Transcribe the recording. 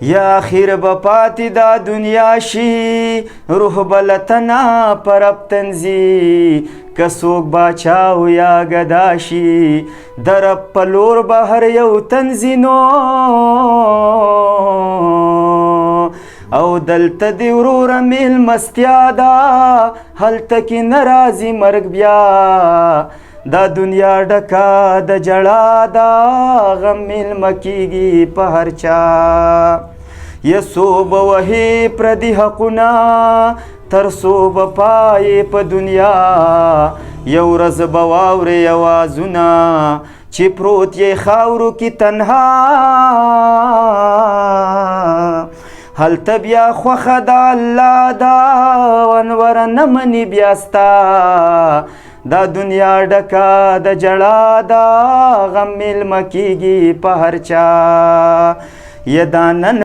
یا خیر بپاتی دا دنیا شي روح بلتنا پرب تنزی کسوک باچاو یا گداشی درب پلور بهر یو تنزینو او دلته دی ورور میل مستیا دا هلته کې ناراضي مرګ بیا دا دنیا ډکا د جړا دا غم میل مکیږي په هر چا یسو به وهي پردي حقونه تر څو به پای په دنیا یو ورځ به واورې اوازونه چې پروت یې خاورو کې تنها هلته بیا خوښه د الله دا ونور نه مني بیا ستا دا دنیا ډکه د جړا دا غم میلمه کیږي په هر چا یه دا نن